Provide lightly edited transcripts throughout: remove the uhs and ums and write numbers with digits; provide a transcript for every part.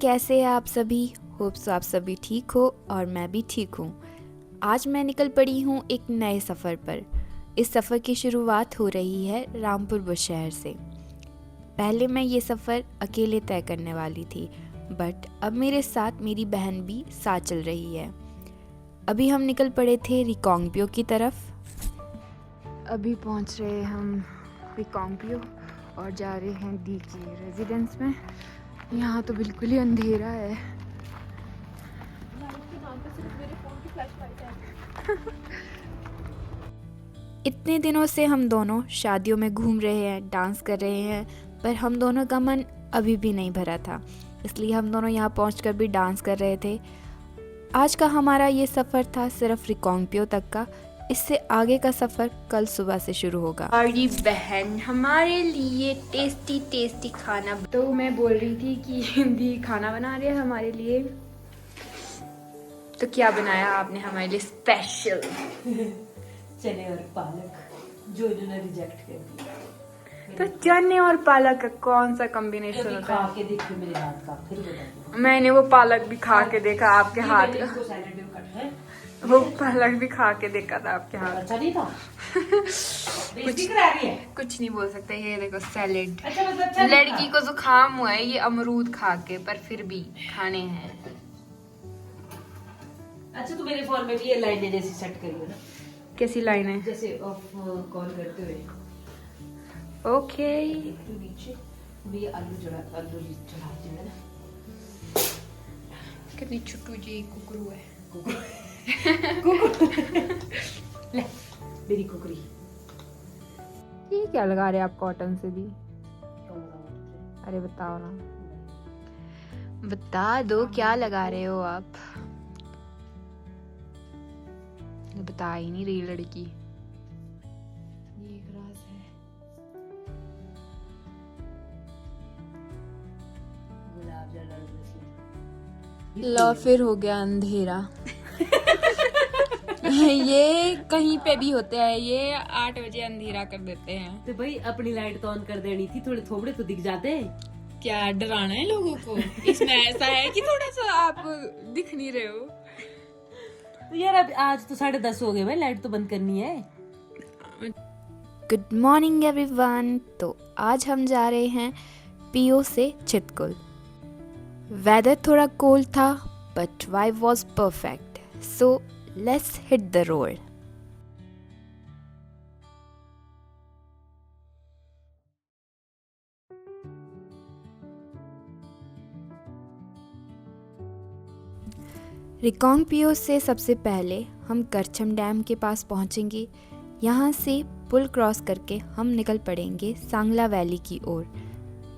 कैसे हैं आप सभी। होप्स आप सभी ठीक हो और मैं भी ठीक हूँ। आज मैं निकल पड़ी हूँ एक नए सफ़र पर। इस सफ़र की शुरुआत हो रही है रामपुर बुशहर से। पहले मैं ये सफ़र अकेले तय करने वाली थी, बट अब मेरे साथ मेरी बहन भी साथ चल रही है। अभी हम निकल पड़े थे रिकांगपियो की तरफ। अभी पहुँच रहे हम रिकांगपियो और जा रहे हैं दी की रेजिडेंस में। यहाँ तो बिल्कुल ही अंधेरा है। इतने दिनों से हम दोनों शादियों में घूम रहे हैं, डांस कर रहे हैं, पर हम दोनों का मन अभी भी नहीं भरा था, इसलिए हम दोनों यहाँ पहुंचकर भी डांस कर रहे थे। आज का हमारा ये सफ़र था सिर्फ रिकांगपियो तक का। इससे आगे का सफ़र कल सुबह से शुरू होगा। हमारी बहन हमारे लिए टेस्टी टेस्टी खाना, तो मैं बोल रही थी कि दी खाना बना रही है हमारे लिए। तो क्या बनाया आपने हमारे लिए स्पेशल? चने और पालक, जो इन्होंने रिजेक्ट कर दिया। तो चने और पालक का कौन सा कॉम्बिनेशन होता खा है? के देखो मेरे हाथ का, फिर बताओ। मैंने वो पालक भी खा के देखा आपके हाथ का। इसको सैलेड में कट है। वो पालक भी खा के देखा था आपके हाथ। अच्छा नहीं था। बेइज्जती करा रही है। कुछ नहीं बोल सकते। ये देखो सैलेड। अच्छा मतलब अच्छा नहीं लड़की था। को जुकाम हुआ है ये अमरूद खा के, पर फिर भी खाने हैं। अच्छा तो मेरे फोन में भी ये लाइनें जैसी सेट करियो ना, कैसी लाइन है? जैसे ऑफ कॉल करते हुए। ओके। एक तो नीचे भी आलू चढ़ा है ना। कितनी छुट्टू जी कुकरू है। ले मेरी कुकरी। ये क्या लगा रहे आप कॉटन से दी? अरे बताओ ना, बता दो क्या लगा रहे हो आप। बता ही नहीं रही लड़की। ये एक राज है। गुलाब जल लो फिर हो गया अंधेरा। ये कहीं पे भी होते हैं, ये 8 बजे अंधेरा कर देते हैं। तो भाई अपनी लाइट तो ऑन कर देनी थी, थोड़े थोबड़े तो दिख जाते। क्या डराना है लोगों को? इसमें ऐसा है कि थोड़ा सा आप दिख नहीं रहे हो। तो यार अब आज तो 10:30 हो गए भाई, लाइट तो बंद करनी है। Good morning everyone. तो आज हम जा रहे हैं पीओ से चितकुल। वेदर थोड़ा कोल्ड था, but vibe was perfect, so let's hit the road. Reckong Peo से सबसे पहले हम करछम डैम के पास पहुंचेंगे। यहाँ से पुल क्रॉस करके हम निकल पड़ेंगे सांगला वैली की ओर।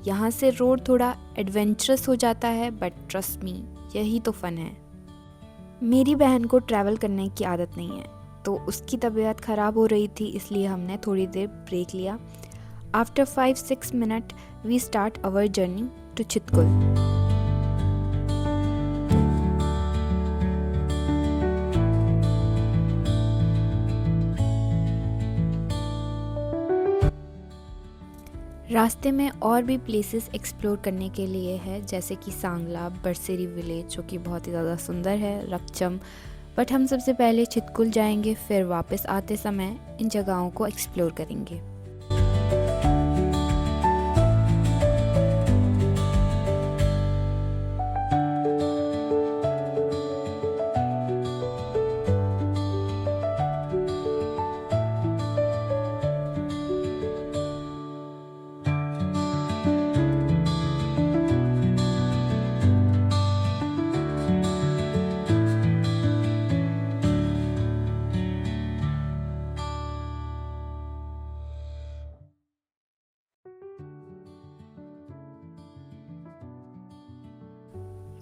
यहाँ से रोड थोड़ा एडवेंचरस हो जाता है, बट ट्रस्ट मी, यही तो फन है। मेरी बहन को ट्रैवल करने की आदत नहीं है, तो उसकी तबीयत ख़राब हो रही थी, इसलिए हमने थोड़ी देर ब्रेक लिया। After 5-6 minute we start our journey to Chitkul. रास्ते में और भी प्लेसेस एक्सप्लोर करने के लिए है, जैसे कि सांगला, बरसेरी विलेज जो कि बहुत ही ज़्यादा सुंदर है, रकचम। बट हम सबसे पहले चितकुल जाएंगे, फिर वापस आते समय इन जगहों को एक्सप्लोर करेंगे।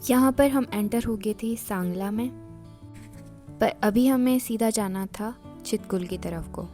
यहाँ पर हम एंटर हो गए थे सांगला में, पर अभी हमें सीधा जाना था चितकुल की तरफ को।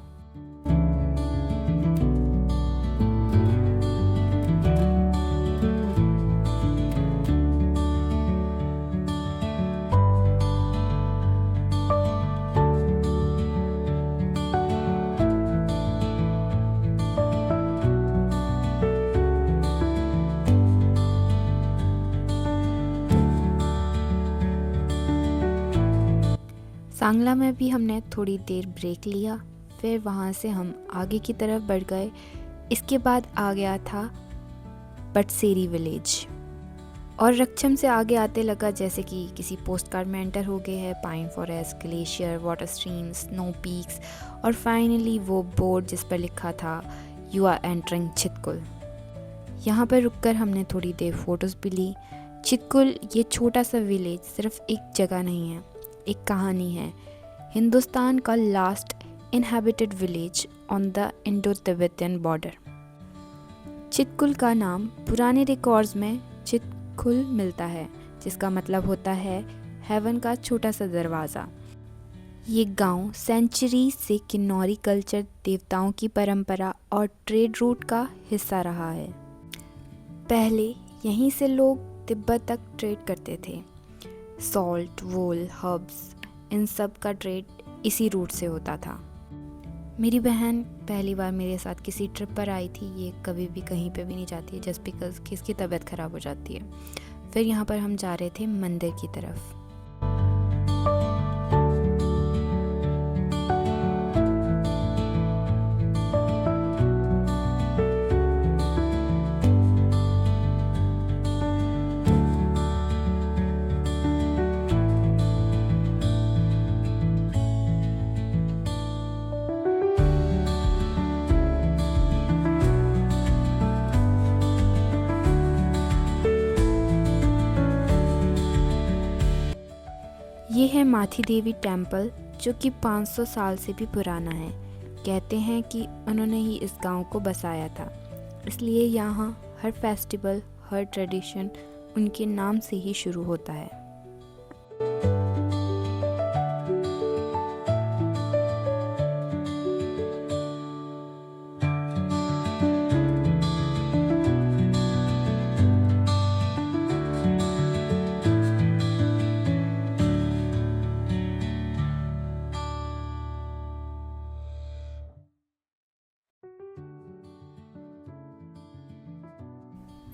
सांगला में भी हमने थोड़ी देर ब्रेक लिया, फिर वहाँ से हम आगे की तरफ बढ़ गए। इसके बाद आ गया था बटसेरी विलेज, और रक्षम से आगे आते लगा जैसे कि किसी पोस्ट कार्ड में एंटर हो गए हैं। Pine forest, glacier, water stream, snow peaks, और फाइनली वो बोर्ड जिस पर लिखा था यू आर एंटरिंग चितकुल। यहाँ पर रुककर हमने थोड़ी देर फोटोज़ भी ली। चितकुल ये छोटा सा विलेज सिर्फ एक जगह नहीं है, एक कहानी है। हिंदुस्तान का last inhabited village on the Indo Tibetan border. Chitkul का नाम पुराने रिकॉर्ड्स में चितकुल मिलता है, जिसका मतलब होता है हेवन का छोटा सा दरवाज़ा। ये गांव सेंचुरी से किन्नौरी कल्चर, देवताओं की परंपरा और ट्रेड रूट का हिस्सा रहा है। पहले यहीं से लोग तिब्बत तक ट्रेड करते थे। सॉल्ट, वूल, हर्ब्स, इन सब का ट्रेड इसी रूट से होता था। मेरी बहन पहली बार मेरे साथ किसी ट्रिप पर आई थी। ये कभी भी कहीं पे भी नहीं जाती है जस्ट बिकॉज कि इसकी तबीयत ख़राब हो जाती है। फिर यहाँ पर हम जा रहे थे मंदिर की तरफ। ये है माथी देवी टेम्पल, जो कि 500 साल से भी पुराना है। कहते हैं कि उन्होंने ही इस गांव को बसाया था, इसलिए यहाँ हर फेस्टिवल, हर ट्रेडिशन उनके नाम से ही शुरू होता है।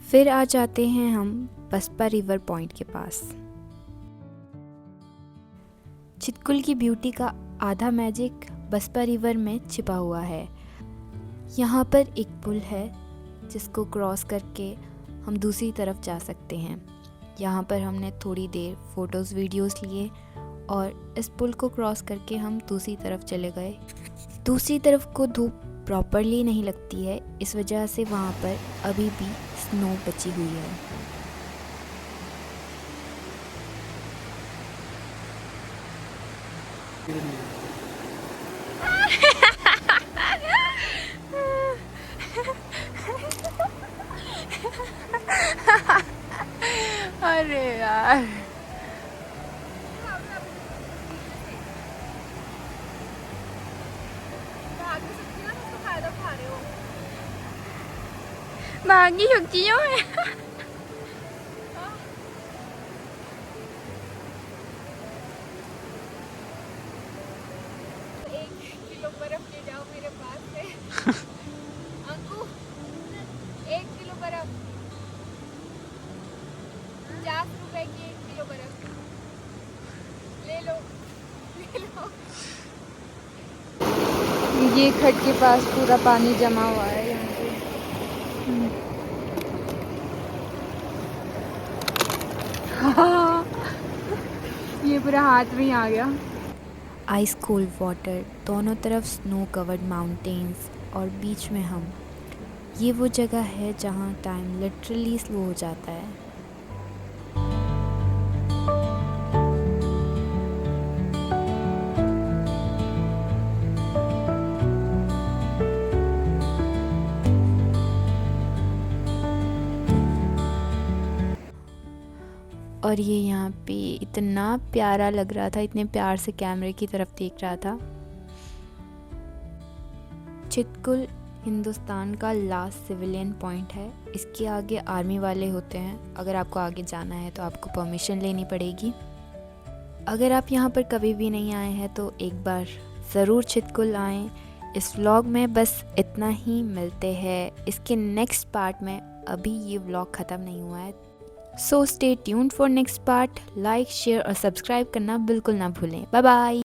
फिर आ जाते हैं हम बसपा रिवर पॉइंट के पास। चितकुल की ब्यूटी का आधा मैजिक बसपा रिवर में छिपा हुआ है। यहाँ पर एक पुल है जिसको क्रॉस करके हम दूसरी तरफ जा सकते हैं। यहाँ पर हमने थोड़ी देर फ़ोटोज़, वीडियोज़ लिए और इस पुल को क्रॉस करके हम दूसरी तरफ चले गए। दूसरी तरफ को धूप प्रॉपरली नहीं लगती है, इस वजह से वहाँ पर अभी भी स्नो बची हुई है। अरे यार, भागी छुट्टियों में बर्फ ले जाओ मेरे पास से। अंकु 1 किलो बर्फ, 50 रुपए की 1 किलो बर्फ ले लो, ले लो। ये खट के पास पूरा पानी जमा हुआ है यहाँ पे। ये पूरा हाथ में ही आ गया। आइस कोल्ड वाटर, दोनों तरफ स्नो कवर्ड माउंटेन्स और बीच में हम। ये वो जगह है जहाँ टाइम लिटरली स्लो हो जाता है। और ये यहाँ पे इतना प्यारा लग रहा था, इतने प्यार से कैमरे की तरफ देख रहा था। चितकुल हिंदुस्तान का लास्ट सिविलियन पॉइंट है। इसके आगे आर्मी वाले होते हैं। अगर आपको आगे जाना है तो आपको परमिशन लेनी पड़ेगी। अगर आप यहाँ पर कभी भी नहीं आए हैं तो एक बार ज़रूर चितकुल आएँ। इस व्लॉग में बस इतना ही। मिलते हैं इसके नेक्स्ट पार्ट में। अभी ये व्लॉग ख़त्म नहीं हुआ है, so stay tuned for next part. Like, share और सब्सक्राइब करना बिल्कुल ना भूलें। Bye bye.